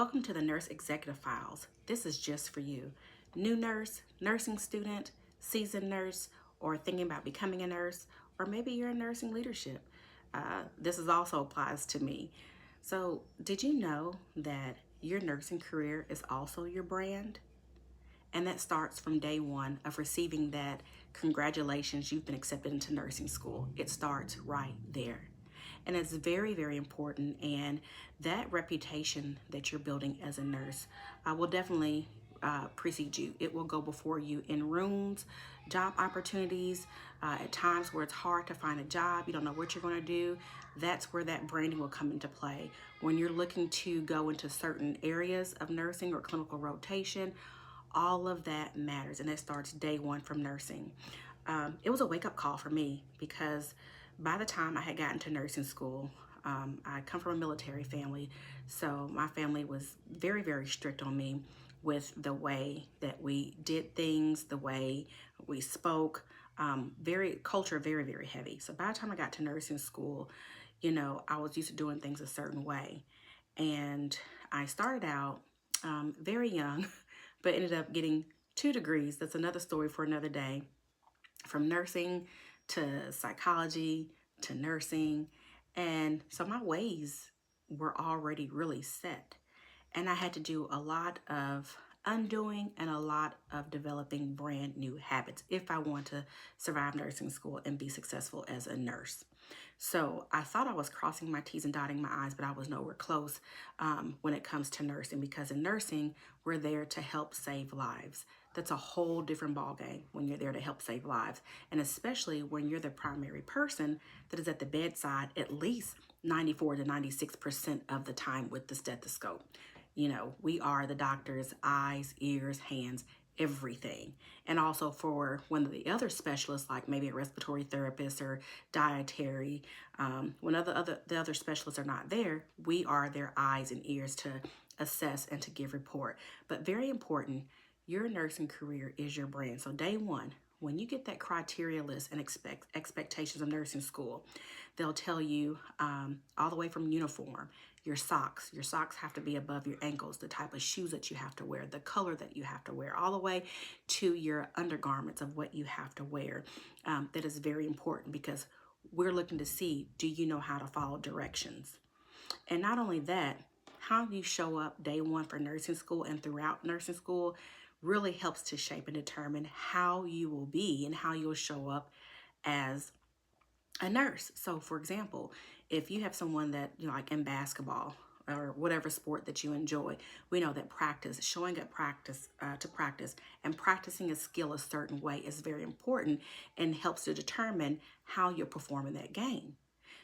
Welcome to the Nurse Executive Files. This is just for you. New nurse, nursing student, seasoned nurse, or thinking about becoming a nurse, or maybe you're in nursing leadership. This is also applies to me. So, did you know that your nursing career is also your brand? And that starts from day one of receiving that congratulations, you've been accepted into nursing school. It starts right there. And it's very, very important. And that reputation that you're building as a nurse will definitely precede you. It will go before you in rooms, job opportunities, at times where it's hard to find a job, you don't know what you're going to do. That's where that branding will come into play. When you're looking to go into certain areas of nursing or clinical rotation, all of that matters, and it starts day one from nursing. It was a wake-up call for me because by the time I had gotten to nursing school, I come from a military family, so my family was very, very strict on me with the way that we did things, the way we spoke, very culture, very, very heavy. So by the time I got to nursing school, I was used to doing things a certain way. And I started out very young, but ended up getting 2 degrees. That's another story for another day. From nursing to psychology to nursing. And so my ways were already really set. And I had to do a lot of undoing and a lot of developing brand new habits if I want to survive nursing school and be successful as a nurse. So I thought I was crossing my T's and dotting my I's, but I was nowhere close when it comes to nursing, because in nursing, we're there to help save lives. That's a whole different ballgame when you're there to help save lives. And especially when you're the primary person that is at the bedside at least 94 to 96% of the time with the stethoscope. We are the doctor's eyes, ears, hands, everything. And also for one of the other specialists, like maybe a respiratory therapist or dietary, when the other specialists are not there, we are their eyes and ears to assess and to give report. But very important, your nursing career is your brand. So day one, when you get that criteria list and expectations of nursing school, they'll tell you all the way from uniform, your socks. Your socks have to be above your ankles, the type of shoes that you have to wear, the color that you have to wear, all the way to your undergarments of what you have to wear. That is very important because we're looking to see, do you know how to follow directions? And not only that, how you show up day one for nursing school and throughout nursing school really helps to shape and determine how you will be and how you'll show up as a nurse. So for example, if you have someone that, like in basketball or whatever sport that you enjoy, we know that showing up to practice and practicing a skill a certain way is very important and helps to determine how you'll perform in that game.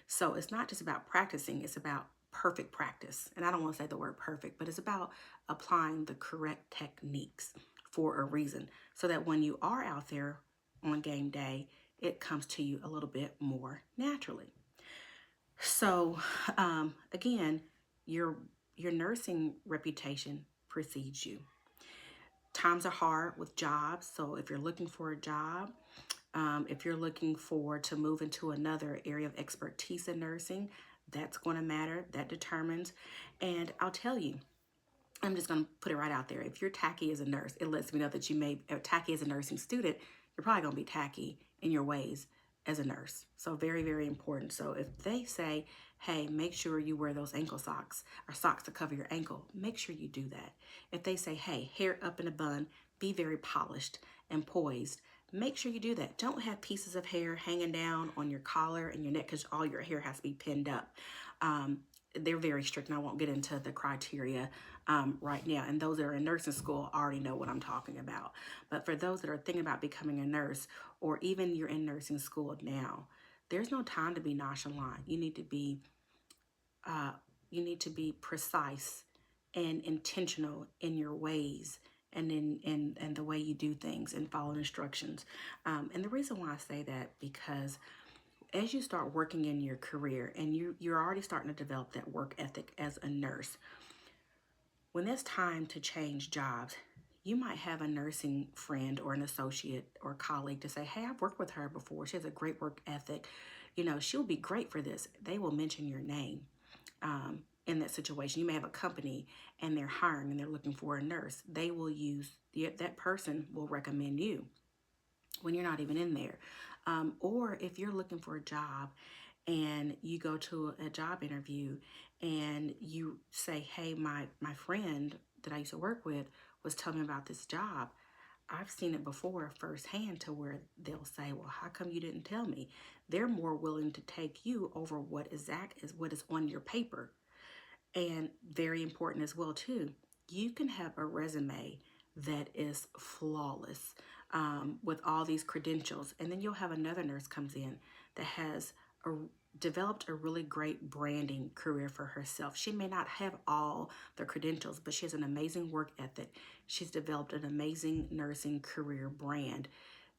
So it's not just about practicing, it's about perfect practice. And I don't want to say the word perfect, but it's about applying the correct techniques for a reason so that when you are out there on game day, it comes to you a little bit more naturally. So again, your nursing reputation precedes you. Times are hard with jobs, so if you're looking for a job, if you're looking to move into another area of expertise in nursing, that's going to matter. That determines. And I'll tell you, I'm just going to put it right out there. If you're tacky as a nurse, it lets me know that you may tacky as a nursing student. You're probably going to be tacky in your ways as a nurse. So very, very important. So if they say, hey, make sure you wear those ankle socks or socks to cover your ankle, make sure you do that. If they say, hey, hair up in a bun, be very polished and poised, make sure you do that. Don't have pieces of hair hanging down on your collar and your neck because all your hair has to be pinned up. They're very strict, and I won't get into the criteria right now. And those that are in nursing school already know what I'm talking about. But for those that are thinking about becoming a nurse, or even you're in nursing school now, there's no time to be nonchalant. You need to be precise and intentional in your ways and in the way you do things and follow instructions. And the reason why I say that, because as you start working in your career and you're already starting to develop that work ethic as a nurse, when it's time to change jobs, you might have a nursing friend or an associate or colleague to say, hey, I've worked with her before. She has a great work ethic. She'll be great for this. They will mention your name. in that situation. You may have a company and they're hiring and they're looking for a nurse. They will use, that person will recommend you when you're not even in there. Or if you're looking for a job and you go to a job interview and you say, hey, my friend that I used to work with was telling me about this job. I've seen it before firsthand, to where they'll say, well, how come you didn't tell me? They're more willing to take you over what is on your paper. And very important as well too, you can have a resume that is flawless, with all these credentials, and then you'll have another nurse comes in that has a, developed a really great branding career for herself. She may not have all the credentials, but she has an amazing work ethic. She's developed an amazing nursing career brand.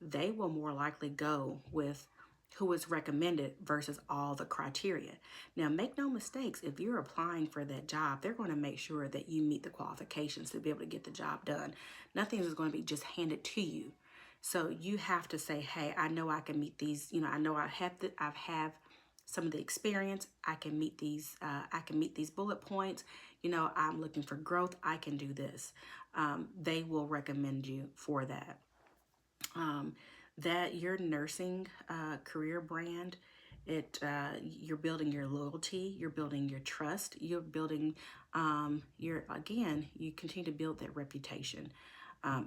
They will more likely go with who is recommended versus all the criteria. Now, make no mistakes, if you're applying for that job, they're going to make sure that you meet the qualifications to be able to get the job done. Nothing is going to be just handed to you. So you have to say, hey, I know I can meet these, I know I have some of the experience. I can meet these bullet points. I'm looking for growth. I can do this. They will recommend you for that. That your nursing career brand, you're building your loyalty, you're building your trust, you're building you continue to build that reputation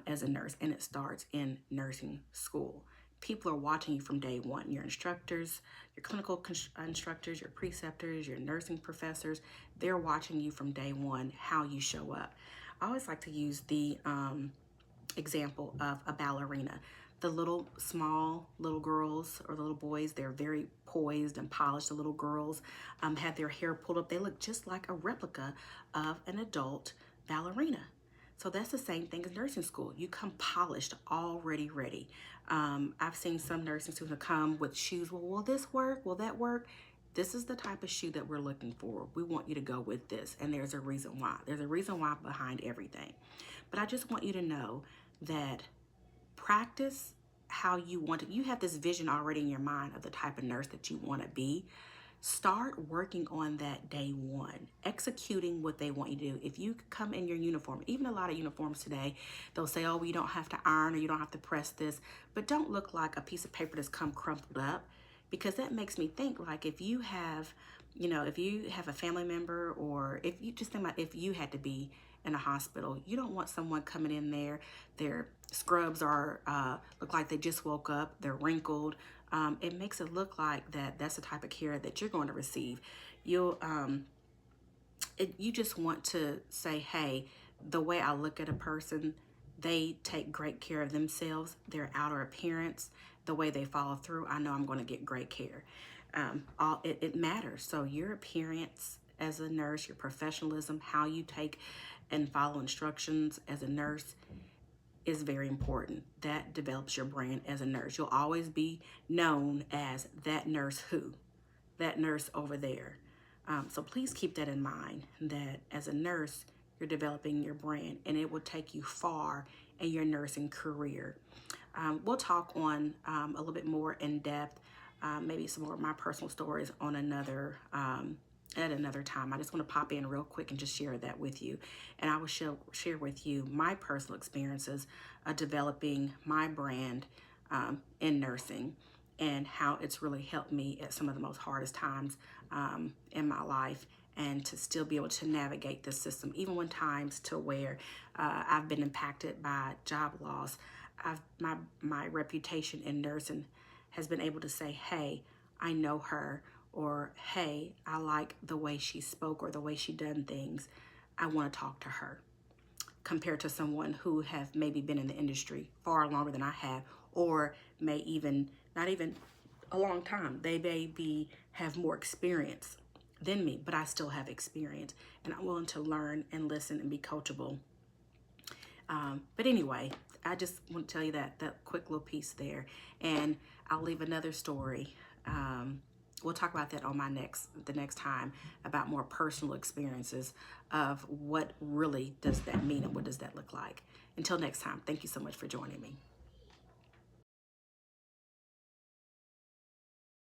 as a nurse, and it starts in nursing school. People are watching you from day one. Your instructors, your clinical instructors, your preceptors, your nursing professors, they're watching you from day one, how you show up. I always like to use the example of a ballerina. The small little girls or little boys, they're very poised and polished. The little girls have their hair pulled up. They look just like a replica of an adult ballerina. So that's the same thing as nursing school. You come polished, already ready. I've seen some nursing students come with shoes. Well, will this work? Will that work? This is the type of shoe that we're looking for. We want you to go with this. And there's a reason why. There's a reason why behind everything. But I just want you to know that practice how you want it. You have this vision already in your mind of the type of nurse that you want to be. Start working on that day one, executing what they want you to do. If you come in your uniform, even a lot of uniforms today, they'll say, oh, well, you don't have to iron or you don't have to press this, but don't look like a piece of paper that's come crumpled up, because that makes me think, like, if you have a family member, or if you just think about if you had to be in a hospital, you don't want someone coming in there, their scrubs are look like they just woke up, they're wrinkled. It makes it look like that's the type of care that you're going to receive. You just want to say, hey, the way I look at a person, they take great care of themselves, their outer appearance, the way they follow through, I know I'm going to get great care. It matters. So your appearance as a nurse, your professionalism, how you take and follow instructions as a nurse is very important. That develops your brand as a nurse. You'll always be known as that nurse who, that nurse over there. So please keep that in mind, that as a nurse, you're developing your brand, and it will take you far in your nursing career. We'll talk on a little bit more in depth, maybe some more of my personal stories on at another time. I just want to pop in real quick and just share that with you. And I will share with you my personal experiences of developing my brand in nursing, and how it's really helped me at some of the most hardest times in my life, and to still be able to navigate this system, even when times to where I've been impacted by job loss. My reputation in nursing has been able to say, hey, I know her, or hey, I like the way she spoke or the way she done things. I want to talk to her, compared to someone who have maybe been in the industry far longer than I have, or may even not even a long time. They may have more experience than me, but I still have experience, and I'm willing to learn and listen and be coachable. But anyway, I just want to tell you that quick little piece there, and I'll leave another story. We'll talk about that on the next time, about more personal experiences of what really does that mean and what does that look like. Until next time, thank you so much for joining me.